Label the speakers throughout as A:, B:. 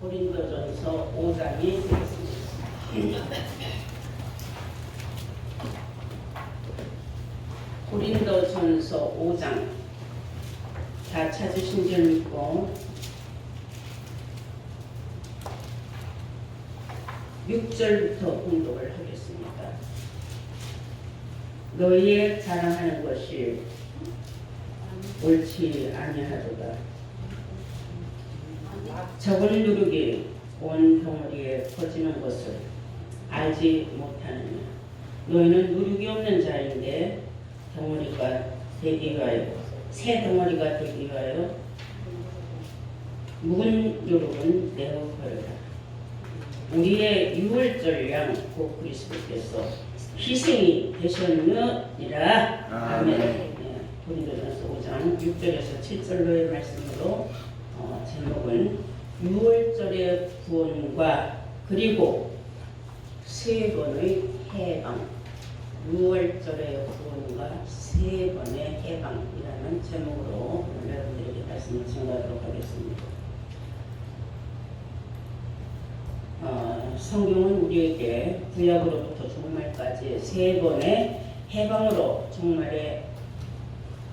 A: 고린도전서 5장이 되겠습니다. 고린도전서 5장 다 찾으신 줄 믿고 6절부터 공독을 하겠습니다. 너희의 자랑하는 것이 옳지 아니하도다. 적을 누르기 온 덩어리에 퍼지는 것을 알지 못하느냐. 너희는 누르기 없는 자인데 덩어리가 되기 위하여 새 덩어리가 되기 위하여 묵은 누룩은 내어 버려라. 우리의 유월절 양 곧 그리스도께서 희생이 되셨느니라. 아멘. 고린도전서 5장 6절에서 7절로의 말씀으로 제목은 유월절의 구원과 그리고 세 번의 해방, 유월절의 구원과 세 번의 해방이라는 제목으로 오늘 여러분들에게 말씀을 전하도록 하겠습니다. 성경은 우리에게 구약으로부터 종말까지 세 번의 해방으로 종말의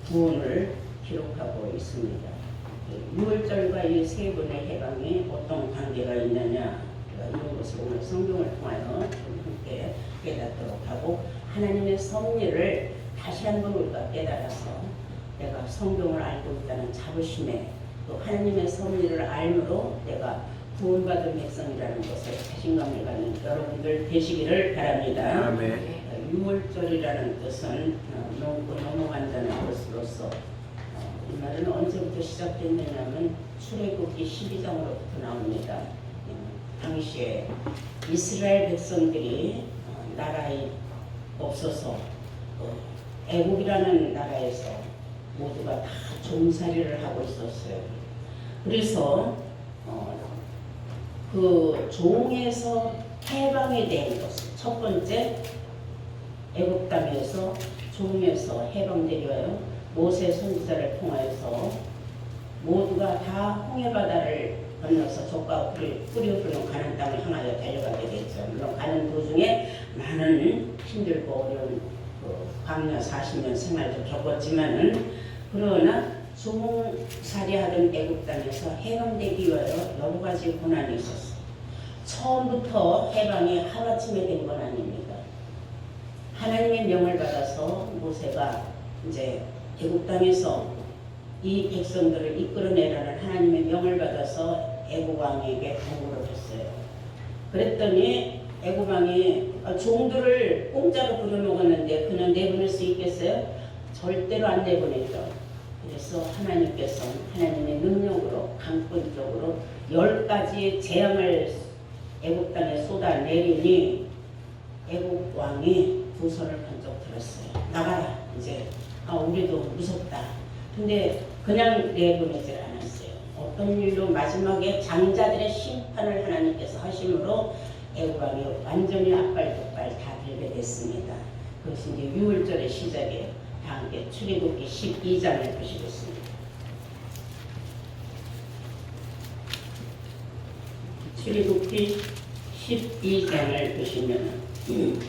A: 구원을 기록하고 있습니다. 유월절과 이 세 번의 해방이 어떤 관계가 있느냐, 이런 것을 오늘 성경을 통하여 함께 깨닫도록 하고 하나님의 섭리를 다시 한번 우리가 깨달아서 내가 성경을 알고 있다는 자부심에 또 하나님의 섭리를 알므로 내가 구원받은 백성이라는 것에 자신감을 갖는 여러분들 되시기를 바랍니다.
B: 아멘.
A: 유월절이라는 뜻은 넘어간다는 뜻으로서 이 말은 언제부터 시작됐느냐면 출애굽기 12장으로부터 나옵니다. 당시에 이스라엘 백성들이 나라에 없어서 애국이라는 나라에서 모두가 다 종살이를 하고 있었어요. 그래서 그 종에서 해방이 된 것은 첫 번째 애국 땅에서 종에서 해방되기 위하여 모세 선지자를 통하여서 모두가 다 홍해 건너서 족과 꿀이 흐르는 가나안 땅을 향하여 달려가게 됐죠. 물론 가는 도중에 많은 힘들고 어려운 광야 40년 생활도 겪었지만은 그러나 종살이하던 애국 땅에서 해방되기 위하여 여러 가지 고난이 있었어요. 처음부터 해방이 하루아침에 된 건 아닙니다. 하나님의 명을 받아서 모세가 이제 애국 땅에서 이 백성들을 이끌어내라는 하나님의 명을 받아서 애국 왕에게 보고를 했어요. 그랬더니 애국 왕이 종들을 공짜로 부려먹었는데 그는 내보낼 수 있겠어요? 절대로 안 내보내죠. 그래서 하나님께서 하나님의 능력으로 강권적으로 10가지의 재앙을 애국 땅에 쏟아내리니 애국 왕이 두 손을 번쩍 들었어요. 나가라 이제. 우리도 무섭다. 근데 그냥 내보내질 않았어요. 어떤 일로 마지막에 장자들의 심판을 하나님께서 하심으로 애국 왕이 완전히 앞발도발 다 들게 됐습니다. 그것이 이제 유월절의 시작이에요. 다 함께 출애굽기 12장을 보시겠습니다. 출애굽기 12장을 보시면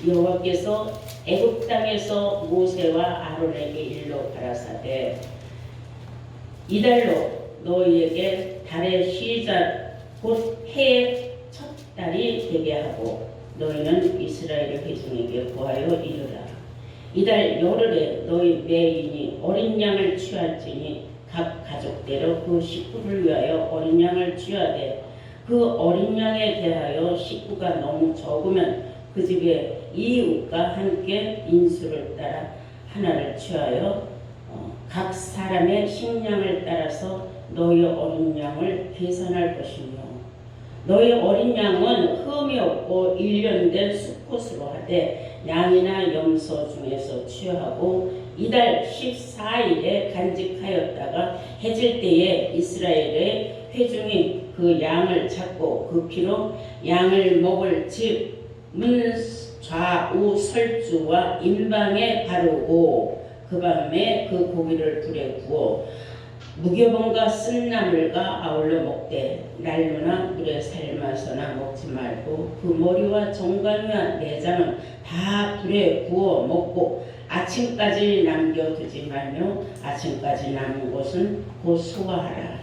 A: 여호와께서 애굽 땅에서 모세와 아론에게 일러 가라사대 이달로 너희에게 달의 시작 곧 해의 첫 달이 되게 하고 너희는 이스라엘의 회중에게 보하여 이르라. 이달 열흘에 너희 매인이 어린 양을 취할지니 각 가족대로 그 식구를 위하여 어린 양을 취하되 그 어린 양에 대하여 식구가 너무 적으면 그 집의 이웃과 함께 인수를 따라 하나를 취하여 각 사람의 식량을 따라서 너희 어린 양을 계산할 것이며 너희 어린 양은 흠이 없고 일련된 수컷으로 하되 양이나 염소 중에서 취하고 이달 14일에 간직하였다가 해질 때에 이스라엘의 회중이 그 양을 잡고 그 피로 양을 먹을 집 문 좌우 설주와 임방에 바르고 그 밤에 그 고기를 불에 구워 무교본과 쓴나물과 아울러 먹되 날로나 물에 삶아서나 먹지 말고 그 머리와 정관과 내장은 다 불에 구워 먹고 아침까지 남겨두지 말며 아침까지 남은 것은 곧 수거하라.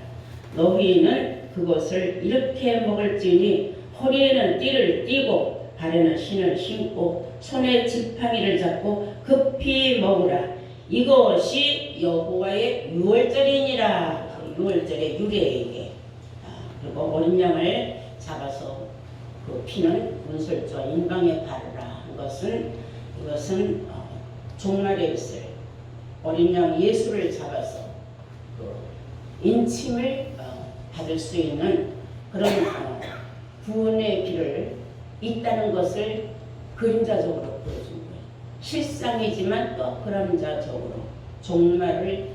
A: 너희는 그것을 이렇게 먹을지니 허리에는 띠를 띠고 발에는 신을 신고 손에 지팡이를 잡고 급히 먹으라. 이것이 여호와의 유월절이니라. 유월절의 유래에게 그리고 어린 양을 잡아서 그 피는 문설주와 인방에 바르라. 이것은 종말에 있을 어린 양 예수를 잡아서 그 인침을 받을 수 있는 그런 구원의 길을 있다는 것을 그림자적으로 보여준 거예요. 실상이지만 또 그림자적으로 종말을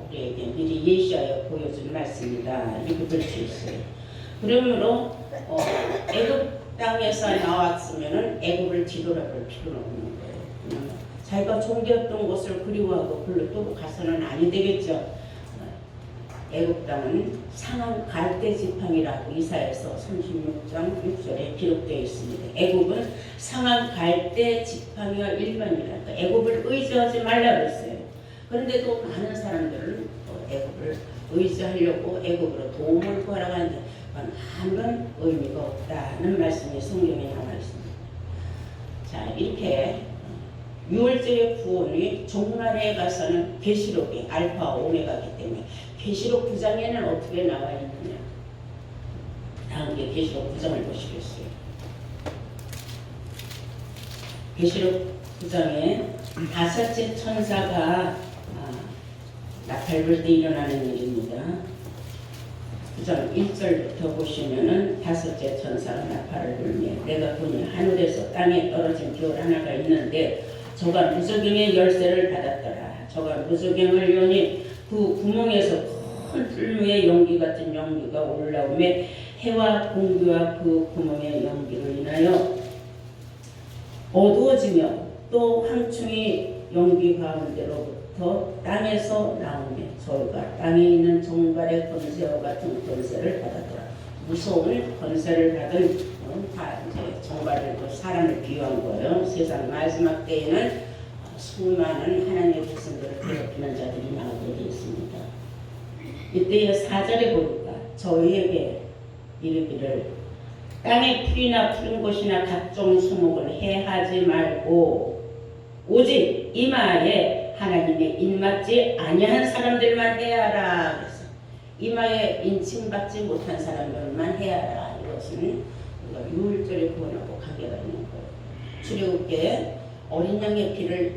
A: 우리에게 미리 예시하여 보여준 말씀이다. 이렇게 볼 수 있어요. 그러므로 애굽 땅에서 나왔으면은 애굽을 뒤돌아볼 필요는 없는 거예요. 자기가 존귀했던 곳을 그리워하고 글로 또 가서는 아니 되겠죠. 애굽 땅은 상한 갈대 지팡이라고 이사야서 36장 6절에 기록되어 있습니다. 애굽은 상한 갈대 지팡이와 일반이라니까 애굽을 의지하지 말라 그랬어요. 그런데도 많은 사람들은 애굽을 의지하려고 애굽으로 도움을 구하러 가는데 아무런 의미가 없다는 말씀이 성경에 나와 있습니다. 자, 이렇게 유월절의 구원이 종말에 가서는 계시록이 알파와 오메가이기 때문에 계시록 9장에는 어떻게 나와 있느냐. 다음 게 계시록 9장을 보시겠어요. 계시록 9장에 다섯째 천사가 나팔 불 때 일어나는 일입니다. 9장 1절부터 보시면은 다섯째 천사가 나팔을 불며 내가 보니 하늘에서 땅에 떨어진 별 하나가 있는데 저가 무저갱의 열쇠를 받았더라. 저가 무저갱을 여니 그 구멍에서 큰 뜰무의 연기 같은 연기가 올라오매 해와 공기와 그 구멍의 연기로 인하여 어두워지며 또 황충이 연기 가운데로부터 땅에서 나오며 저희가 땅에 있는 정발의 권세와 같은 권세를 받았더라. 무서운 권세를 받은 다 이제 정발을 사람을 비유한 거예요. 세상 마지막 때에는 수많은 하나님의 백성들을 괴롭히는 자들이 나오게 되어 있습니다. 이때의 4절에 보니까 저희에게 이르기를 땅의 풀이나 푸른 곳이나 각종 수목을 해하지 말고 오직 이마에 하나님의 인맞지 아니한 사람들만 해하라. 그래서 이마에 인침받지 못한 사람들만 해하라. 이것은 유월절의 구원하고 관계가 있는 거예요. 출애굽기에 어린 양의 피를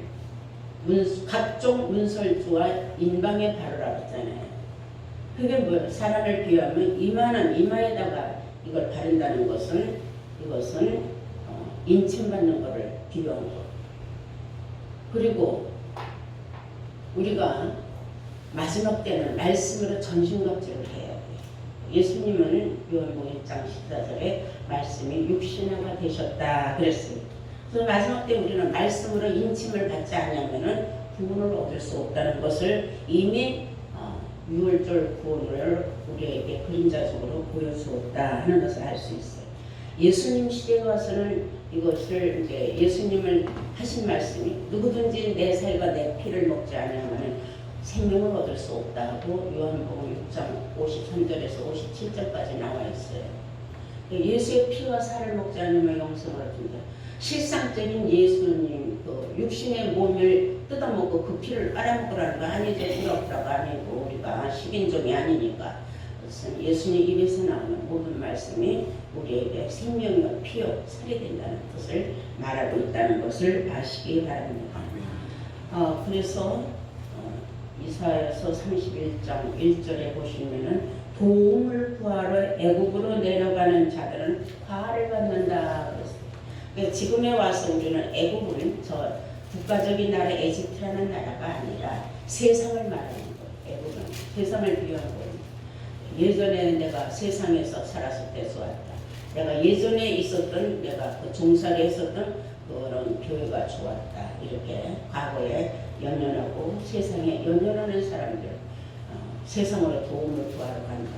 A: 각종 문설주와 인방에 바르라고 했잖아요. 그게 뭐예요? 사람을 비유하면 이마에다가 이걸 바른다는 것은 이것은 인침받는 것을 비유한 거. 그리고 우리가 마지막 때는 말씀으로 전신갑주를 해야 돼요. 예수님은 요한복음 1장 14절에 말씀이 육신화가 되셨다 그랬습니다. 그래서 마지막 때 우리는 말씀으로 인침을 받지 않으면은 구원을 얻을 수 없다는 것을 이미 유월절 구원을 우리에게 그림자적으로 보여주었다 하는 것을 알 수 있어요. 예수님 시대에 와서는 이것을 이제 예수님을 하신 말씀이 누구든지 내 살과 내 피를 먹지 않으면 생명을 얻을 수 없다고 요한복음 6장 53절에서 57절까지 나와 있어요. 예수의 피와 살을 먹지 않으면 영생을 얻는다. 실상적인 예수님 그 육신의 몸을 뜯어먹고 그 피를 빨아먹으라는 거 아니죠. 부럽다가 아니고 우리가 식인종이 아니니까. 그래서 예수님 입에서 나오는 모든 말씀이 우리에게 생명이요 피요 살이 된다는 뜻을 말하고 있다는 것을 아시기 바랍니다. 그래서 이사야서 31장 1절에 보시면은 도움을 구하러 애국으로 내려가는 자들은 화를 받는다 그랬어요. 그러니까 지금에 와서 우리는 애국은 저 국가적인 나라 에집트라는 나라가 아니라 세상을 말하는 거예요. 애국은 세상을 비유한 거예요. 예전에는 내가 세상에서 살았을 때 좋았다. 내가 예전에 있었던 내가 그 종사를 했었던 그런 교회가 좋았다. 이렇게 과거에 연연하고 세상에 연연하는 사람들 세상으로 도움을 구하러 간다.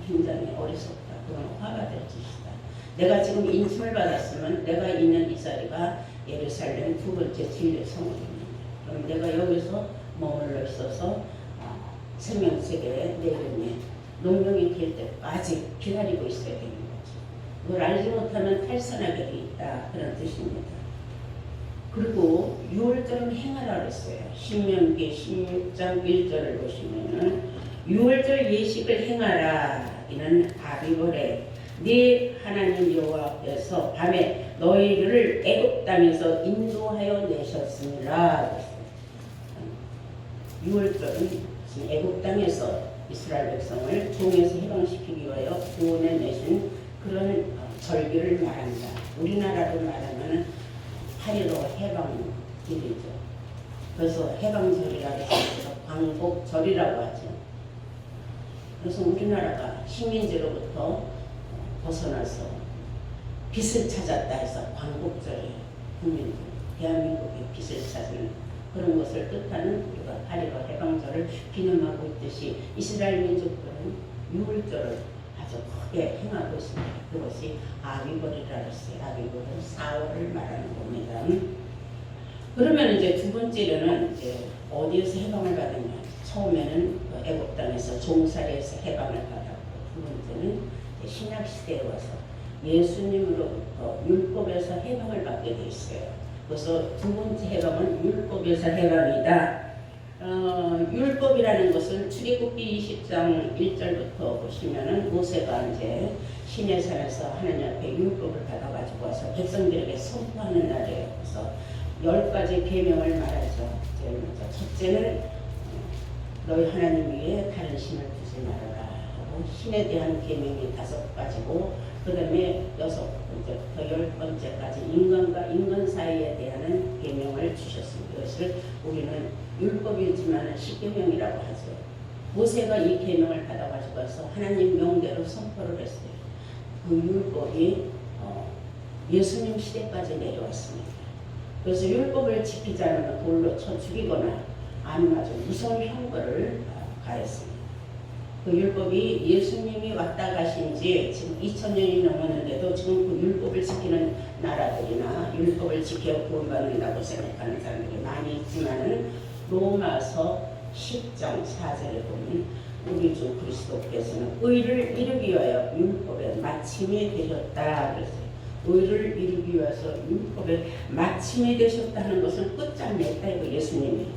A: 굉장히 어리석다. 그건 화가 될 짓이다. 내가 지금 인침을 받았으면 내가 있는 이 자리가 예루살렘 두 번째 진리의 성읍입니다. 그럼 내가 여기서 머물러 있어서 생명세계의 내림에 농명이 될 때까지 기다리고 있어야 되는 거죠. 그걸 알지 못하면 탈선하게 돼 있다. 그런 뜻입니다. 그리고 6월절은 행하라 그랬어요. 신명기 16장 1절을 보시면은 6월절 예식을 행하라. 이는 아비월에 네 하나님 여호와께서 밤에 너희를 애굽 땅에서 인도하여 내셨습니다. 6월절은 애굽 땅에서 이스라엘 백성을 종에서 해방시키기 위하여 구원해 내신 그런 절기를 말한다. 우리나라로 말하면 8.15 해방일이죠. 그래서 해방절이라고 해서 광복절이라고 하죠. 그래서 우리나라가 식민지로부터 벗어나서 빛을 찾았다 해서 광복절이에요. 국민들, 대한민국의 빛을 찾는 그런 것을 뜻하는 우리가 8.15 해방절을 기념하고 있듯이 이스라엘 민족들은 6월절을 아주 크게 행하고 있습니다. 그것이 아비벌이라 했어요. 아비벌은 4월을 말하는 겁니다. 그러면 이제 두 번째로는 이제 어디에서 해방을 받았냐? 처음에는 애굽 땅에서 종살이에서 해방을 받았고, 두 번째는 신약 시대에 와서 예수님으로부터 율법에서 해방을 받게 돼 있어요. 그래서 두 번째 해방은 율법에서 해방이다. 율법이라는 것은 출애굽기 20장 1절부터 보시면은 모세가 이제 시내산에서 하나님 앞에 율법을 받아가지고 와서 백성들에게 선포하는 날이에요. 그래서 10가지 계명을 말하죠. 첫째는 너희 하나님 위에 다른 신을 두지 말아라 하고, 신에 대한 계명이 5가지고 그 다음에 6번째부터 10번째까지 인간과 인간 사이에 대한 계명을 주셨습니다. 이것을 우리는 율법이지만 10계명이라고 하죠. 모세가 이 계명을 받아가지고 와서 하나님 명대로 선포를 했어요. 그 율법이 예수님 시대까지 내려왔습니다. 그래서 율법을 지키지 않으면 돌로 쳐 죽이거나 아니면 아주 무서운 형벌을 가했습니다. 그 율법이 예수님이 왔다 가신 지 지금 2000년이 넘었는데도 지금 그 율법을 지키는 나라들이나 율법을 지켜 구원받는다고 생각하는 사람들이 많이 있지만은 로마서 10장 4절에 보면 우리 주 그리스도께서는 의를 이루기 위하여 율법의 마침이 되셨다 그랬어요. 의를 이루기 위해서 율법의 마침이 되셨다는 것은 끝장냈다 이거 예수님이.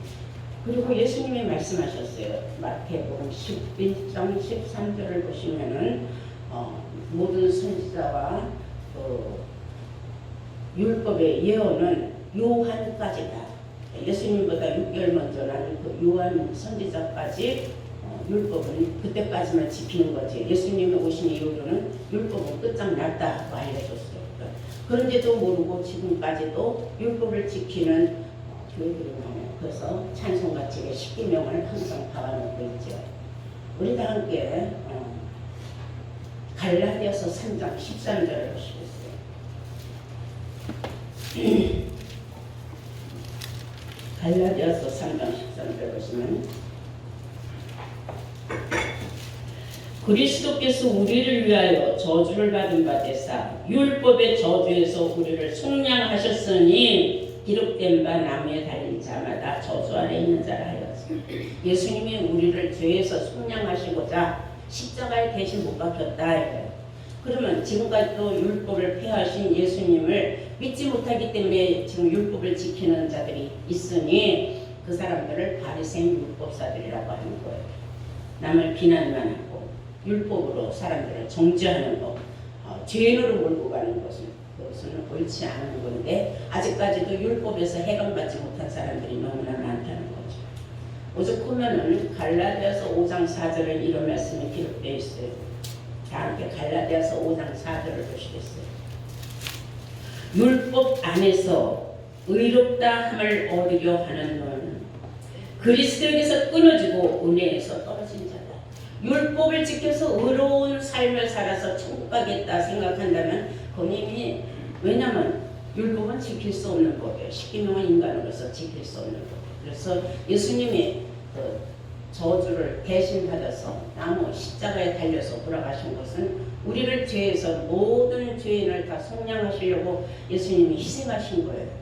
A: 그리고 예수님이 말씀하셨어요. 마태복음 11장 13절을 보시면은 모든 선지자와 율법의 예언은 요한까지다. 예수님보다 6개월 먼저 나는 그 요한 선지자까지 율법은 그때까지만 지키는 거지. 예수님이 오신 이후로는 율법은 끝장났다고 알려줬어요. 그런데도 모르고 지금까지도 율법을 지키는 교회들이 많아요. 그래서 찬송같이 10계명을 항상 박아놓고 있죠. 우리 다 함께 갈라디아서 3장 13절을 보시겠어요. 갈라디아서 3장 13절 보시면 그리스도께서 우리를 위하여 저주를 받은 바 되사 율법의 저주에서 우리를 속량하셨으니 기록된 바 나무에 달린 자마다 저주 아래 있는 자라 하였으니 예수님이 우리를 죄에서 속량하시고자 십자가에 대신 못 박혔다. 그러면 지금까지도 율법을 폐하신 예수님을 믿지 못하기 때문에 지금 율법을 지키는 자들이 있으니 그 사람들을 바리새인 율법사들이라고 하는 거예요. 남을 비난만 하고 율법으로 사람들을 정죄하는 것, 죄인으로 몰고 가는 것은 그것은 옳지 않은 건데 아직까지도 율법에서 해방받지 못한 사람들이 너무나 많다는 거죠. 오죽하면은 갈라디아서 5장 4절에 이런 말씀이 기록되어 있어요. 다 함께 갈라디아서 5장 4절을 보시겠어요. 율법 안에서 의롭다 함을 얻으려 하는 너는 그리스도에게서 끊어지고 은혜에서 떨어진 자다. 율법을 지켜서 의로운 삶을 살아서 천국 가겠다 생각한다면 그건 이미, 왜냐하면 율법은 지킬 수 없는 법이에요. 십계명은 인간으로서 지킬 수 없는 법이에요. 그래서 예수님이 저주를 대신 받아서 나무 십자가에 달려서 돌아가신 것은 우리를 죄에서 모든 죄인을 다 속량하시려고 예수님이 희생하신 거예요.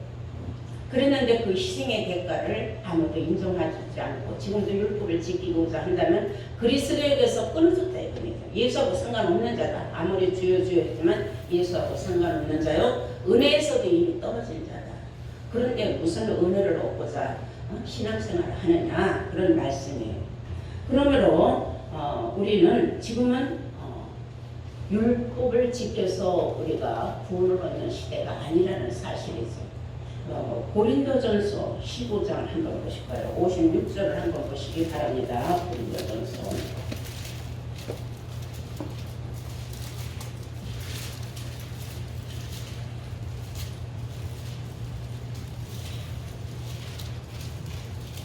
A: 그랬는데 그 희생의 대가를 아무도 인정하지 않고 지금도 율법을 지키고자 한다면 그리스도에게서 끊어졌다 이겁니다. 예수하고 상관없는 자다. 아무리 주여 주여 했지만 예수하고 상관없는 자요. 은혜에서도 이미 떨어진 자다. 그런데 무슨 은혜를 얻고자 신앙생활을 하느냐 그런 말씀이에요. 그러므로 우리는 지금은 율법을 지켜서 우리가 구원을 얻는 시대가 아니라는 사실이죠. 고린도전서 15장 한번 보실까요? 56절을 한번 보시기 바랍니다. 고린도전서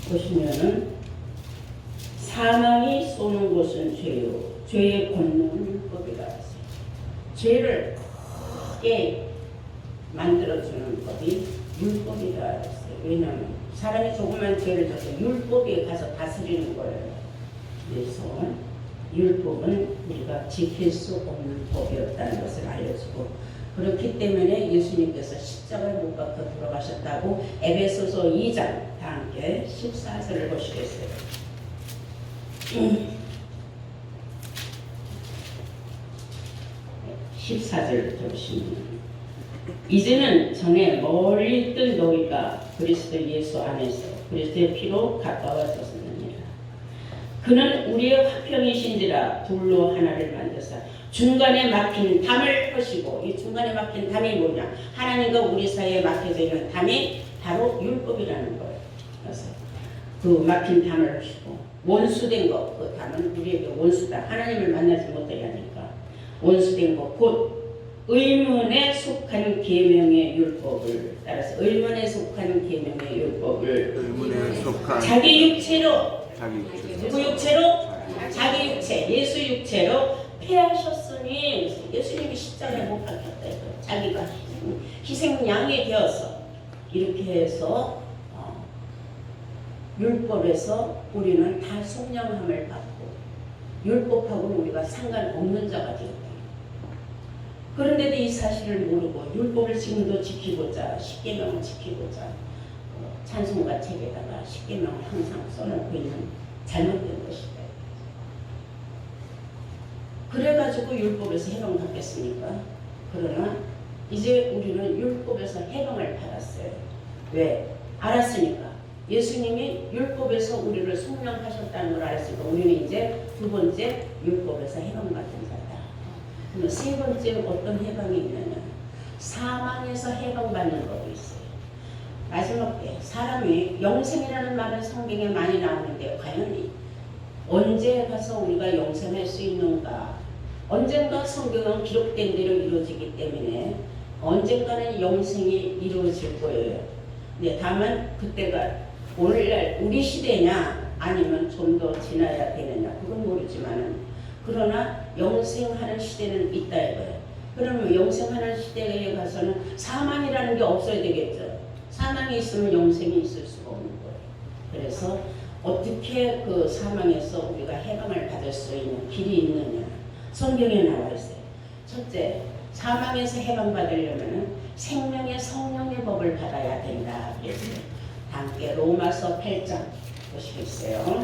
A: 보시면은 사망이 쏘는 곳은 죄요 죄의 권능은 율법이라 하세요. 죄를 크게 만들어주는 법이 율법이라 했어요. 왜냐하면 사람이 조그만 죄를 져서 율법에 가서 다스리는 거예요. 그래서 율법은 우리가 지킬 수 없는 법이었다는 것을 알려주고 그렇기 때문에 예수님께서 십자가에 못 박혀 돌아가셨다고 에베소서 2장 다 함께 14절을 보시겠어요. 14절 보시면 이제는 전에 멀리 있던 너희가 그리스도 예수 안에서 그리스도의 피로 가까워졌느니라. 그는 우리의 화평이신지라 둘로 하나를 만드사 중간에 막힌 담을 허시고 이 중간에 막힌 담이 뭐냐? 하나님과 우리 사이에 막혀져 있는 담이 바로 율법이라는 거예요. 그래서 그 막힌 담을 허시고 원수된 것, 그 담은 우리에게 원수다. 하나님을 만나지 못하게 하니까 원수된 것, 곧 의문에 속한 계명의 율법을 따라서 의문에 속한 계명의 율법을
B: 의문에 속한
A: 자기 육체로 그 육체로 자기 육체 예수 육체로 폐하셨으니 예수님이 십자가에 못 박혔다 이거 자기가 희생양이 되어서 이렇게 해서 율법에서 우리는 다 속량함을 받고 율법하고는 우리가 상관없는 자가 되었다. 그런데도 이 사실을 모르고 율법을 지금도 지키고자 십계명을 지키고자 찬송가 책에다가 십계명을 항상 써놓고 있는 잘못된 것이다. 그래가지고 율법에서 해방 받겠습니까? 그러나 이제 우리는 율법에서 해방을 받았어요. 왜? 알았으니까. 예수님이 율법에서 우리를 속량하셨다는 걸 알았으니까 우리는 이제 두 번째 율법에서 해방받은 자다. 그러면 세 번째 어떤 해방이 있느냐? 사망에서 해방받는 법이 있어요. 마지막 때 사람이 영생이라는 말은 성경에 많이 나오는데 과연 언제 가서 우리가 영생할 수 있는가? 언젠가 성경은 기록된 대로 이루어지기 때문에 언젠가는 영생이 이루어질 거예요. 네, 다만 그때가 오늘날 우리 시대냐 아니면 좀 더 지나야 되느냐 그건 모르지만은 그러나 영생하는 시대는 있다 이거예요. 그러면 영생하는 시대에 가서는 사망이라는 게 없어야 되겠죠. 사망이 있으면 영생이 있을 수가 없는 거예요. 그래서 어떻게 그 사망에서 우리가 해방을 받을 수 있는 길이 있느냐 성경에 나와 있어요. 첫째, 사망에서 해방받으려면 생명의 성령의 법을 받아야 된다. 그랬어요. 함께 로마서 8장 보시겠어요.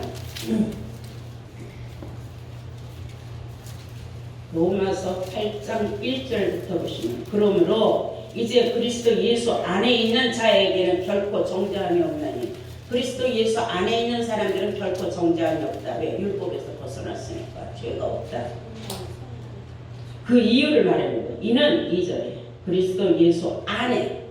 A: 로마서 8장 1절부터 보시면 그러므로 이제 그리스도 예수 안에 있는 자에게는 결코 정죄함이 없나니 그리스도 예수 안에 있는 사람들은 결코 정죄함이 없다. 왜? 율법에서 벗어났으니까 죄가 없다. 그 이유를 말하는 거예요. 이는 2절에 그리스도 예수 안에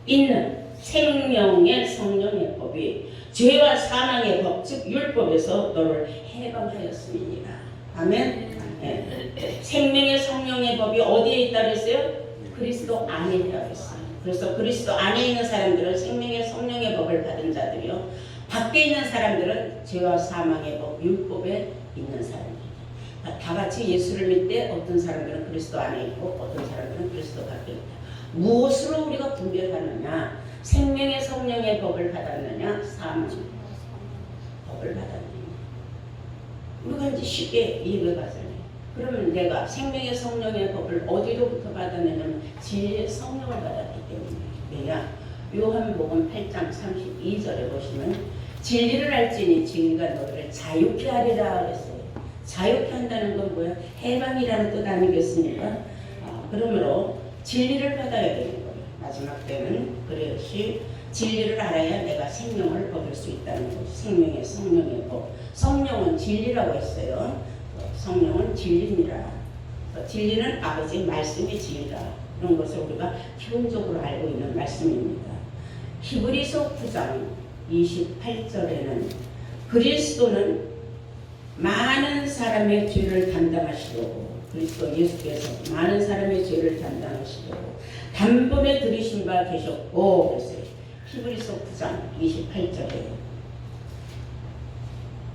A: 있는 생명의 성령의 법이 죄와 사망의 법, 즉 율법에서 너를 해방하였음이니라. 아멘. 네. 생명의 성령의 법이 어디에 있다 그랬어요? 그리스도 안에 있다 그랬어요. 그래서 그리스도 안에 있는 사람들은 생명의 성령의 법을 받은 자들이요. 밖에 있는 사람들은 죄와 사망의 법, 율법에 있는 사람입니다. 다 같이 예수를 믿되 어떤 사람들은 그리스도 안에 있고 어떤 사람들은 그리스도 밖에 있다. 무엇으로 우리가 분별하느냐? 생명의 성령의 법을 받았느냐? 사망. 법을 받았느냐. 우리가 이제 쉽게 이해가 가잖아요. 그러면 내가 생명의 성령의 법을 어디로부터 받았느냐면 진리의 성령을 받았기 때문에. 왜냐? 요한복음 8장 32절에 보시면 진리를 알지니 진리가 너희를 자유케 하리라 그랬어요. 자유케 한다는 건 뭐야? 해방이라는 뜻 아니겠습니까? 그러므로 진리를 받아야 되는 거예요. 마지막 때는 그것이 진리를 알아야 내가 생명을 얻을 수 있다는 거죠. 생명의 성령의 법. 성령은 진리라고 했어요. 성령은 진리니라. 진리는 아버지의 말씀이 진리라. 이런 것을 우리가 기본적으로 알고 있는 말씀입니다. 히브리서 9장 28절에는 그리스도는 많은 사람의 죄를 담당하시려고 그리스도 예수께서 많은 사람의 죄를 담당하시려고 단번에 들이신 바 계셨고 그랬어요. 히브리서 9장 28절에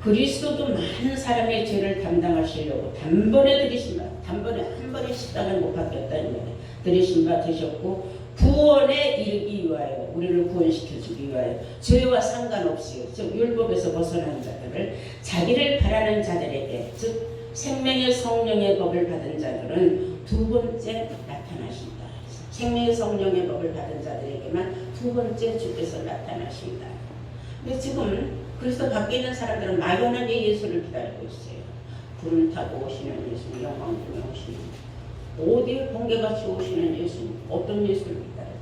A: 그리스도도 많은 사람의 죄를 담당하시려고 단번에 들이신 바 단번에 한 번에 십자가를 못 박혔다는 거예요. 들이신 바 되셨고 구원에 이르기 위하여 우리를 구원시켜주기 위하여 죄와 상관없이 즉 율법에서 벗어난 자들을 자기를 바라는 자들에게 즉 생명의 성령의 법을 받은 자들은 두 번째 나타나신다. 생명의 성령의 법을 받은 자들에게만 두 번째 주께서 나타나신다. 근데 지금 그리스도 밖에 있는 사람들은 막연하게 예수를 기다리고 있어요. 구름 타고 오시는 예수님, 영광 중에 오시는 어디에 번개같이 오시는 예수님, 어떤 예수를 기다려요?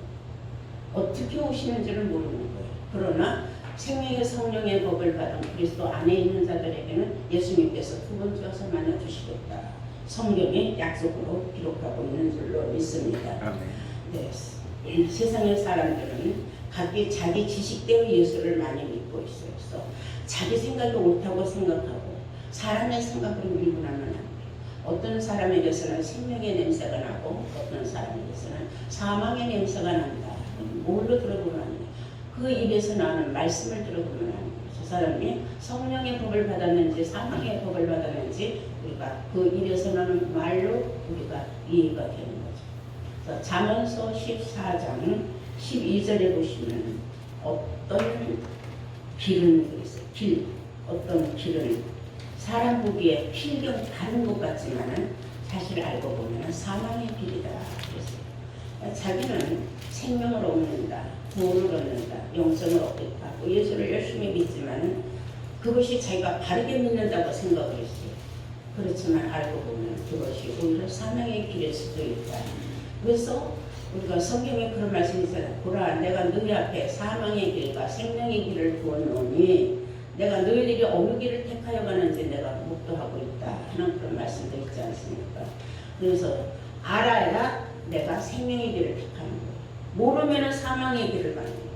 A: 어떻게 오시는지를 모르는 거예요. 그러나 생명의 성령의 법을 받은 그리스도 안에 있는 자들에게는 예수님께서 두 번째 와서 만나주시겠다. 성경에 약속으로 기록하고 있는 줄로 믿습니다. 네, 세상의 사람들은 각기 자기 지식대로 예수를 많이 믿고 있어요. 그래서 자기 생각이 옳다고 생각하고 사람의 생각으로 밀고 나면 안 돼요. 어떤 사람에게서는 생명의 냄새가 나고 어떤 사람에게서는 사망의 냄새가 난다. 뭘로 들어보면 안 돼요. 그 입에서 나오는 말씀을 들어보면 안 돼요. 저 사람이 성령의 법을 받았는지 사망의 법을 받았는지 우리가 그 입에서 나오는 말로 우리가 이해가 되는 거죠. 잠언서 14장 12절에 보시면 어떤 길은 있어요. 어떤 길은 사람 보기에 필경 다른 것 같지만은 사실 알고 보면 사망의 길이다. 그랬어요. 자기는 생명을 얻는다, 구원을 얻는다, 영생을 얻겠다. 예수를 열심히 믿지만은 그것이 자기가 바르게 믿는다고 생각을 했어요. 그렇지만 알고 보면 그것이 오히려 사망의 길일 수도 있다. 그래서 우리가 성경에 그런 말씀이 있잖아요. 보라, 내가 너희 앞에 사망의 길과 생명의 길을 두었노니 내가 너희들이 어느 길을 택하여 가는지 내가 목도하고 있다 하는 그런 말씀도 있지 않습니까? 그래서 알아야 내가 생명의 길을 택하는 거예요. 모르면 사망의 길을 가는 거예요.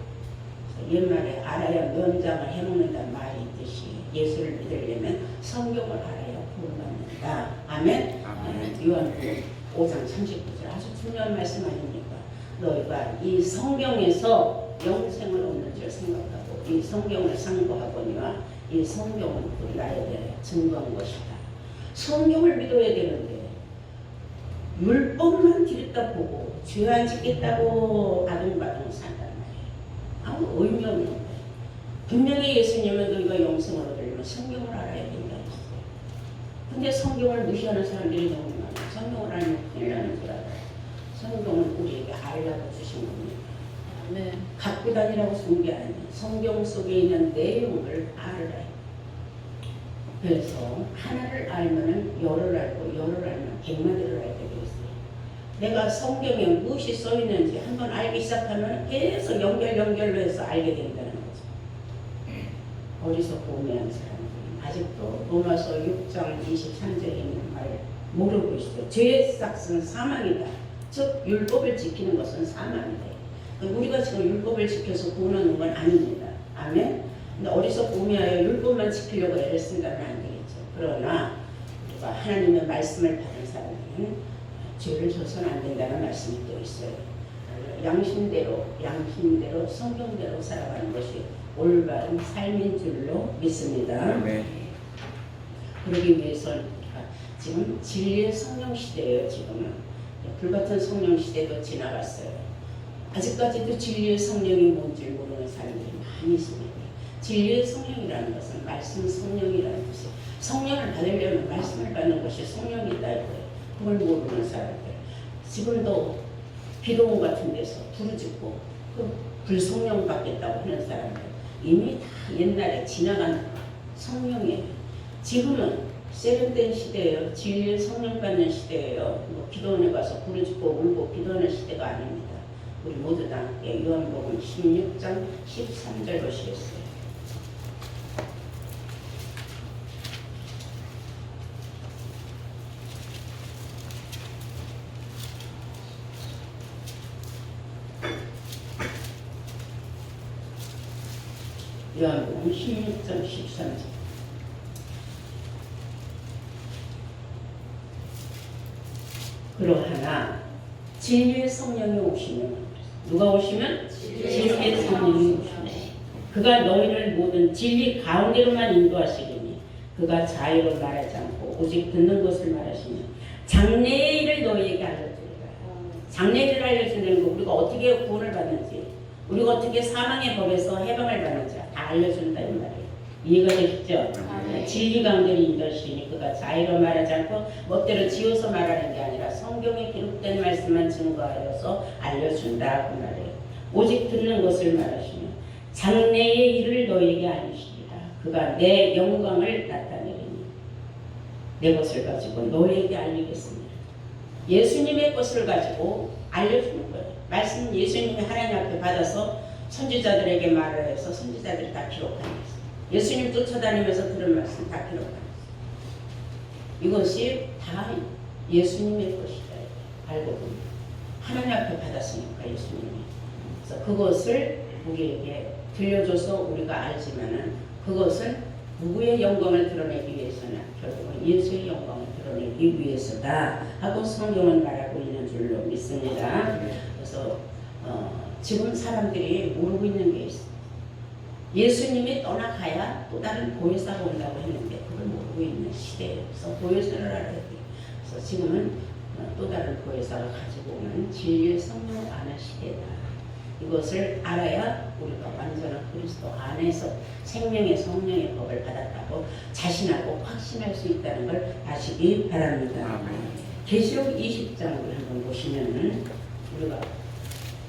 A: 옛말에 알아야 면장을 해먹는다는 말이 있듯이 예수를 믿으려면 성경을 알아야 구원받는다. 아멘? 요한복음 5장 39절 아주 중요한 말씀 아닙니까? 너희가 이 성경에서 영생을 얻는 줄 생각하고 이 성경을 상고하거니와 이 성경은 우리 나에게 증거한 것이다. 성경을 믿어야 되는데 율법만 들였다 보고 죄 안 짓겠다고 아둥바둥 산단 말이에요. 아무 의미 없는 거예요. 분명히 예수님은 너희가 영생을 얻으려면 성경을 알아야 된다 했어요. 근데 성경을 무시하는 사람들이 너무 많아요. 성경을 알면 큰일 나는 줄 알아요. 성경은 우리에게 알라고 주신 겁니다. 네. 갖고 다니라고 쓴 게 아니에요. 성경 속에 있는 내용을 알아야 해요. 그래서 하나를 알면은 열을 알고 열을 알면 100마디를 알게 되었어요. 내가 성경에 무엇이 써 있는지 한번 알기 시작하면 계속 연결로 해서 알게 된다는 거죠. 어리석고 우매한 사람들은 아직도 로마서 6장 23절에 있는 말 모르고 있어요. 죄의 삭은 사망이다. 즉 율법을 지키는 것은 사망이다. 우리가 지금 율법을 지켜서 구원하는 건 아닙니다. 아멘? 근데 어리석고 우매하여 율법만 지키려고 애를 쓴다면 안 되겠죠. 그러나 우리가 하나님의 말씀을 받은 사람은 죄를 져서는 안 된다는 말씀이 또 있어요. 양심대로 성경대로 살아가는 것이 올바른 삶인 줄로 믿습니다. 네. 그러기 위해서 지금 진리의 성령 시대예요. 지금은 불같은 성령 시대도 지나갔어요. 아직까지도 진리의 성령이 뭔지 모르는 사람들이 많이 있습니다. 진리의 성령이라는 것은 말씀 성령이라는 것이 성령을 받으려면 말씀을 받는 것이 성령이다 이거예요. 그걸 모르는 사람들. 지금도 기도원 같은 데서 부르짖고 그 불성령 받겠다고 하는 사람들 이미 다 옛날에 지나간 성령이에요. 지금은 세련된 시대예요. 진리의 성령 받는 시대예요. 뭐 기도원에 가서 부르짖고 울고 기도하는 시대가 아닙니다. 우리 모두 다 함께 요한복음 16장 13절 보시겠어요. 요한복음 16장 13절. 그러하나 진리의 성령이 오시면 누가 오시면? 진리의 성령이 오시면 그가 너희를 모든 진리 가운데로만 인도하시리니 그가 자유로 말하지 않고 오직 듣는 것을 말하시며 장래의 일을 너희에게 알려주리라. 장래의 일을 알려주는 거 우리가 어떻게 구원을 받는지 우리가 어떻게 사망의 법에서 해방을 받는지 다 알려준다 이 말이에요. 이해가 되시죠? 진리 가운데로 인도하시니 그가 자유로 말하지 않고 멋대로 지어서 말하는 게 아니라 성경에 기록된 말씀만 증거하여서 알려준다 그 말이에요. 오직 듣는 것을 말하시며 장래의 일을 너에게 알리시리라. 그가 내 영광을 나타내리니 내 것을 가지고 너에게 알리겠습니다. 예수님의 것을 가지고 알려주는 거예요. 말씀 예수님이 하나님 앞에 받아서 선지자들에게 말을 해서 선지자들이 다 기록하는 거예요. 예수님 쫓아다니면서 들은 말씀 다 기록하는 거예요. 이것이 다 예수님의 것이다. 알고 보면 하나님 앞에 받았으니까 예수님이. 그래서 그것을 우리에게 들려줘서 우리가 알지만은 그것은 누구의 영광을 드러내기 위해서냐? 결국은 예수의 영광을 드러내기 위해서다 하고 성경은 말하고 있는 줄로 믿습니다. 그래서 지금 사람들이 모르고 있는 게 있어요. 예수님이 떠나가야 또 다른 보혜사가 온다고 했는데 그걸 모르고 있는 시대예요. 그래서 보혜사를 알아야 돼요. 그래서 지금은 또 다른 보혜사가 가지고 오는 진리의 성령 안의 시대다. 이것을 알아야 우리가 완전한 그리스도 안에서 생명의 성령의 법을 받았다고 자신하고 확신할 수 있다는 걸 아시기 바랍니다. 계시록 20장을 한번 보시면은 우리가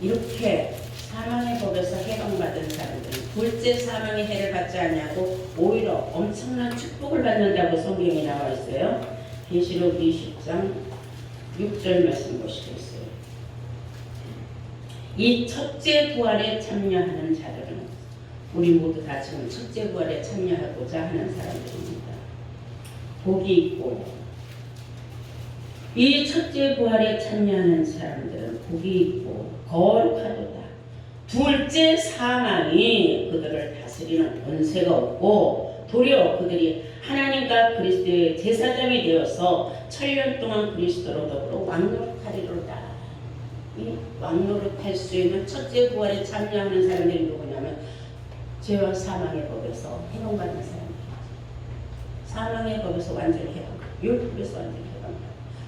A: 이렇게 사망의 법에서 해방받은 사람들은 둘째 사망의 해를 받지 않냐고 오히려 엄청난 축복을 받는다고 성경에 나와 있어요. 계시록 20장 6절 말씀 보시겠어요. 이 첫째 부활에 참여하는 자들은 우리 모두 다 지금 첫째 부활에 참여하고자 하는 사람들입니다. 복이 있고 이 첫째 부활에 참여하는 사람들은 복이 있고 거룩하도다. 둘째 사망이 그들을 다스리는 권세가 없고 도리어 그들이 하나님과 그리스도의 제사장이 되어서 천년 동안 그리스도로 더불어 왕노릇하리로다. 이 왕노릇할 수 있는 첫째 부활에 참여하는 사람들이 누구냐면 죄와 사망의 법에서 해방받는 사람들입니다. 사망의 법에서 완전히 해방, 율법에서 완전히 해방.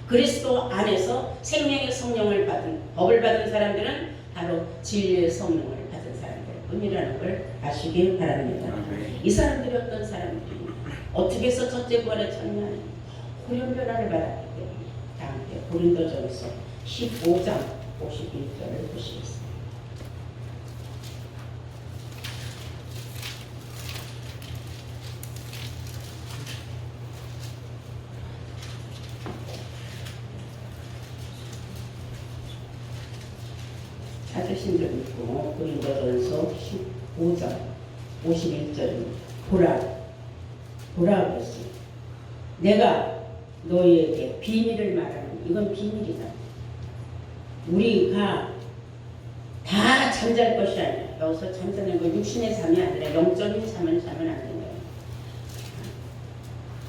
A: 그리스도 안에서 생명의 성령을 받은 법을 받은 사람들은 바로 진리의 성령을 받은 사람들 뿐이라는 걸 아시길 바랍니다. 이 사람들이 어떤 사람들입니까? 어떻게 해서 첫째 부활에 참여하는 호련변화를 받았기 때문에 다 함께 고린도전서 15장 51절을 보시겠습니다. 찾으신 적 있고 고린도전서 15장 51절입니다. 보라 그랬어요. 내가 너희에게 비밀을 말하는 이건 비밀이다. 우리가 다 잠잘 것이 아니야. 여기서 잠자는 건 육신의 잠이 아니라 영적인 잠은 자면 안 되는 거예요.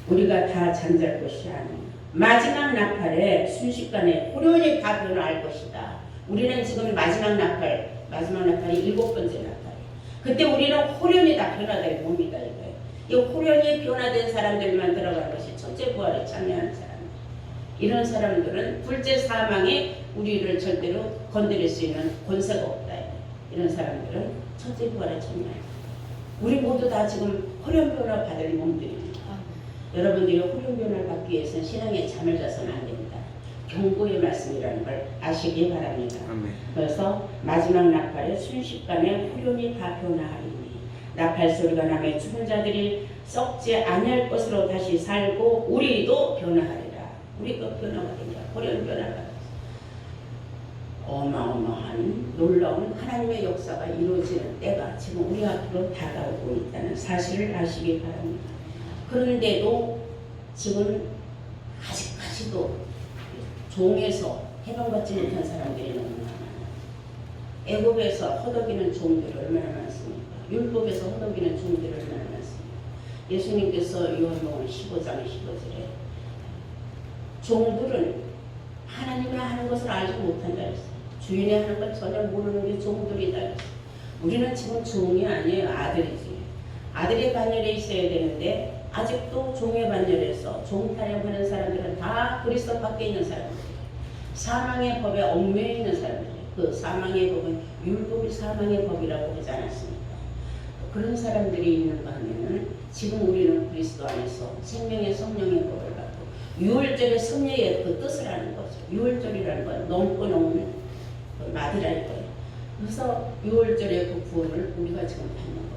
A: 우리가 다 잠잘 것이 아니야. 마지막 나팔에 순식간에 호련히 다 변화할 것이다. 우리는 지금 마지막 나팔이 7번째 나팔. 그때 우리는 호련히 다 변화될 몸이다 이거예요. 이 호련히 변화된 사람들만 들어간 것이 첫째 부활에 참여하는 사람. 이런 사람들은 둘째 사망에 우리를 절대로 건드릴 수 있는 권세가 없다. 이런 사람들은 첫째 부활에 참여해요. 우리 모두 다 지금 호련변화 받을 몸들입니다. 여러분들이 호련변화를 받기 위해서는 신앙에 잠을 자서는 안 됩니다. 경고의 말씀이라는 걸 아시기 바랍니다.
B: 아멘.
A: 그래서 마지막 나팔에 순식간에 후련이 다 변화하리니 나팔 소리가 나며 죽은 자들이 썩지 아니할 것으로 다시 살고 우리도 변화하리라. 우리도 변화가 된다. 호련 변화가 어마어마한 놀라운 하나님의 역사가 이루어지는 때가 지금 우리 앞으로 다가오고 있다는 사실을 아시기 바랍니다. 그런데도 지금 아직까지도 종에서 해방받지 못한 사람들이 너무 많아요. 애굽에서 허덕이는 종들이 얼마나 많습니까? 율법에서 허덕이는 종들이 얼마나 많습니까? 예수님께서 요한복음 15장 15절에 종들은 하나님이 하는 것을 알지 못한다 했어요. 주인이 하는 걸 전혀 모르는 게 종들이다 했어요. 우리는 지금 종이 아니에요. 아들이지. 아들의 반열에 있어야 되는데 아직도 종의 반열에서 종 타령하는 사람들은 다 그리스도 밖에 있는 사람들이에요. 사망의 법에 얽매여 있는 사람들이에요. 그 사망의 법은 율법이 사망의 법이라고 하지 않았습니까? 그런 사람들이 있는가 하면은 지금 우리는 그리스도 안에서 생명의 성령의 법을 받고 6월절의 섭리의 그 뜻을 아는 거죠. 6월절이라는 건 넘고 넘는 그 말이랄 거예요. 그래서 6월절의 그 구원을 우리가 지금 받는 겁니다.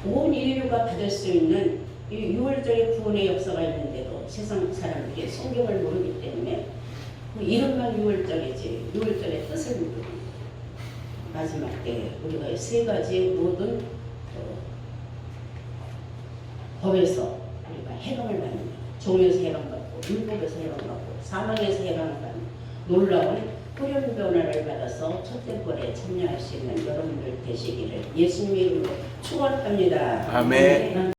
A: 온 인류가 받을 수 있는 이 6월절의 구원의 역사가 있는데도 세상 사람들이 성경을 모르기 때문에 그 이름만 6월절이지 6월절의 뜻을 모릅니다. 마지막 때 우리가 세 가지 모든 법에서 우리가 해방을 받는 종에서 해방받고 율법에서 해방받고 사망에서 해방받는 놀라운 호련 변화를 받아서 첫째 벌에 참여할 수 있는 여러분들 되시기를 예수님의 이름으로 축원합니다.
B: 아멘.